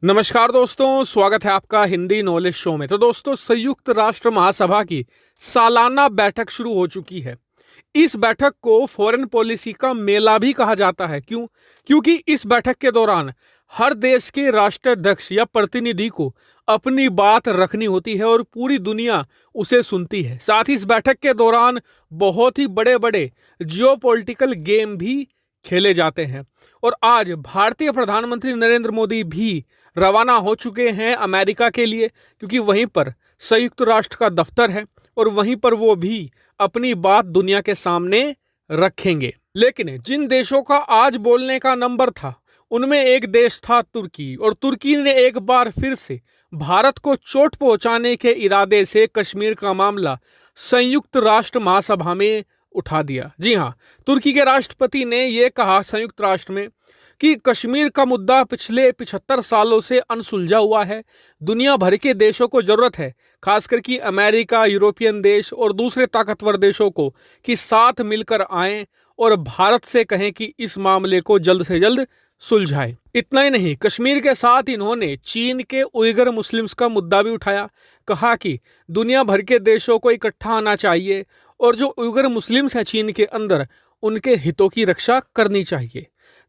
नमस्कार दोस्तों, स्वागत है आपका हिंदी नॉलेज शो में। तो दोस्तों, संयुक्त राष्ट्र महासभा की सालाना बैठक शुरू हो चुकी है। इस बैठक को फॉरेन पॉलिसी का मेला भी कहा जाता है। क्यों? क्योंकि इस बैठक के दौरान हर देश के राष्ट्राध्यक्ष या प्रतिनिधि को अपनी बात रखनी होती है और पूरी दुनिया उसे सुनती है। साथ ही इस बैठक के दौरान बहुत ही बड़े बड़े जियोपॉलिटिकल गेम भी खेले जाते हैं। और आज भारतीय प्रधानमंत्री नरेंद्र मोदी भी रवाना हो चुके हैं अमेरिका के लिए, क्योंकि वहीं पर संयुक्त राष्ट्र का दफ्तर है और वहीं पर वो भी अपनी बात दुनिया के सामने रखेंगे। लेकिन जिन देशों का आज बोलने का नंबर था, उनमें एक देश था तुर्की। और तुर्की ने एक बार फिर से भारत को चोट पहुंचाने के इरादे से कश्मीर का मामला संयुक्त राष्ट्र महासभा में उठा दिया। जी हाँ, तुर्की के राष्ट्रपति ने यह कहा संयुक्त राष्ट्र में कि कश्मीर का मुद्दा पिछले 75 सालों से अनसुलझा हुआ है। दुनिया भर के देशों को जरूरत है, खासकर कि अमेरिका, यूरोपियन देश और दूसरे ताकतवर देशों को, कि साथ मिलकर आएं और भारत से कहें कि इस मामले को जल्द से जल्द सुलझाए। इतना ही नहीं, कश्मीर के साथ इन्होंने चीन के उइगर मुस्लिम्स का मुद्दा भी उठाया। कहा कि दुनिया भर के देशों को इकट्ठा आना चाहिए और जो उइगर मुस्लिम्स हैं चीन के अंदर, उनके हितों की रक्षा करनी चाहिए।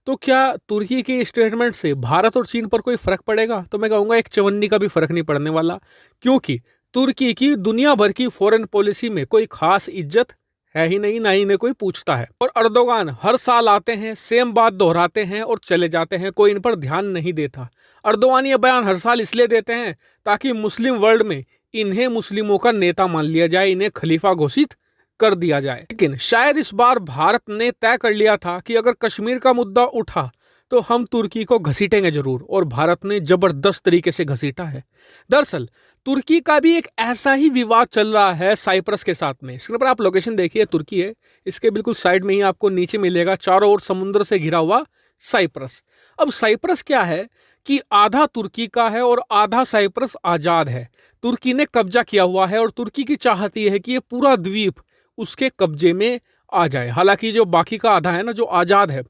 तो क्या तुर्की के स्टेटमेंट से भारत और चीन पर कोई फर्क पड़ेगा? तो मैं कहूँगा एक चवन्नी का भी फर्क नहीं पड़ने वाला, क्योंकि तुर्की की दुनिया भर की फॉरेन पॉलिसी में कोई खास इज्जत है ही नहीं, ना ही इन्हें कोई पूछता है। और अर्दोगान हर साल आते हैं, सेम बात दोहराते हैं और चले जाते हैं, कोई इन पर ध्यान नहीं देता। अर्दोगान ये बयान हर साल इसलिए देते हैं ताकि मुस्लिम वर्ल्ड में इन्हें मुस्लिमों का नेता मान लिया जाए, इन्हें खलीफा घोषित कर दिया जाए। लेकिन शायद इस बार भारत ने तय कर लिया था कि अगर कश्मीर का मुद्दा उठा तो हम तुर्की को घसीटेंगे जरूर, और भारत ने जबरदस्त तरीके से घसीटा है। दरअसल तुर्की का भी एक ऐसा ही विवाद चल रहा है साइप्रस के साथ में। स्क्रीन पर आप लोकेशन देखिए, तुर्की है, इसके बिल्कुल साइड में ही आपको नीचे मिलेगा चारों ओर समुद्र से घिरा हुआ साइप्रस। अब साइप्रस क्या है कि आधा तुर्की का है और आधा साइप्रस आजाद है। तुर्की ने कब्जा किया हुआ है और तुर्की की चाहत यह है कि ये पूरा द्वीप उसके कब्जे में आ जाए। हालांकि जो बाकी का आधा है ना, जो आजाद है,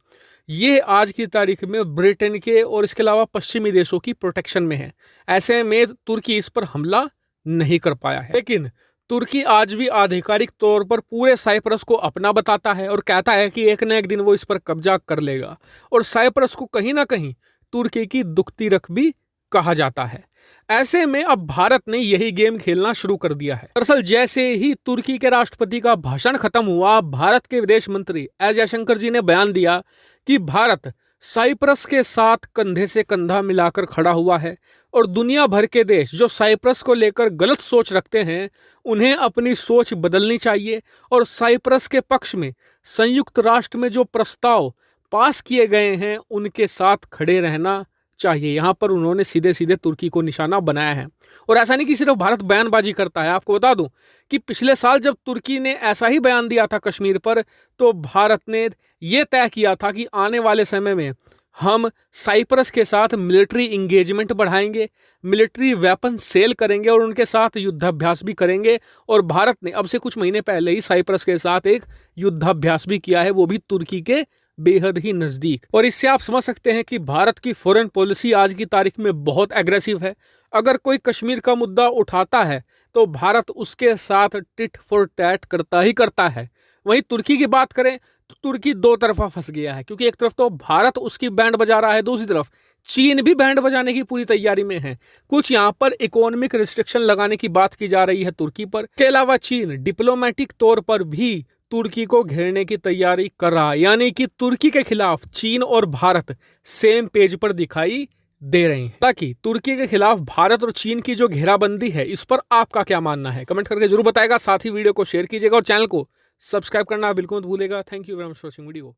ये आज की तारीख में ब्रिटेन के और इसके अलावा पश्चिमी देशों की प्रोटेक्शन में है। ऐसे में तुर्की इस पर हमला नहीं कर पाया है। लेकिन तुर्की आज भी आधिकारिक तौर पर पूरे साइप्रस को अपना बताता है और कहता है कि एक न एक दिन वो इस पर कब्जा कर लेगा। और साइप्रस को कहीं ना कहीं तुर्की की दुखती रख भी कहा जाता है। ऐसे में अब भारत ने यही गेम खेलना शुरू कर दिया है। दरअसल जैसे ही तुर्की के राष्ट्रपति का भाषण खत्म हुआ, भारत के विदेश मंत्री एस जयशंकर जी ने बयान दिया कि भारत साइप्रस के साथ कंधे से कंधा मिलाकर खड़ा हुआ है और दुनिया भर के देश जो साइप्रस को लेकर गलत सोच रखते हैं, उन्हें अपनी सोच बदलनी चाहिए और साइप्रस के पक्ष में संयुक्त राष्ट्र में जो प्रस्ताव पास किए गए हैं उनके साथ खड़े रहना चाहिए। यहाँ पर उन्होंने सीधे सीधे तुर्की को निशाना बनाया है। और ऐसा नहीं कि सिर्फ भारत बयानबाजी करता है। आपको बता दूं कि पिछले साल जब तुर्की ने ऐसा ही बयान दिया था कश्मीर पर, तो भारत ने यह तय किया था कि आने वाले समय में हम साइप्रस के साथ मिलिट्री इंगेजमेंट बढ़ाएंगे, मिलिट्री वेपन सेल करेंगे और उनके साथ युद्धाभ्यास भी करेंगे। और भारत ने अब से कुछ महीने पहले ही साइप्रस के साथ एक युद्धाभ्यास भी किया है, वो भी तुर्की के बेहद ही नजदीक। और इससे आप समझ सकते हैं कि भारत की फॉरेन पॉलिसी आज की तारीख में बहुत एग्रेसिव है। अगर कोई कश्मीर का मुद्दा उठाता है तो भारत उसके साथ टिट फॉर टैट करता ही करता है। वहीं तुर्की की बात करें तो तुर्की दो तरफा फंस गया है, क्योंकि एक तरफ तो भारत उसकी बैंड बजा रहा है, दूसरी तरफ चीन भी बैंड बजाने की पूरी तैयारी में है। कुछ यहाँ पर इकोनॉमिक रिस्ट्रिक्शन लगाने की बात की जा रही है तुर्की पर। के अलावा चीन डिप्लोमेटिक तौर पर भी तुर्की को घेरने की तैयारी कर रहा है। यानी कि तुर्की के खिलाफ चीन और भारत सेम पेज पर दिखाई दे रहे हैं। ताकि तुर्की के खिलाफ भारत और चीन की जो घेराबंदी है, इस पर आपका क्या मानना है, कमेंट करके जरूर बताएगा। साथ ही वीडियो को शेयर कीजिएगा और चैनल को सब्सक्राइब करना बिल्कुल मत भूलेगा। Thank you very much for watching video.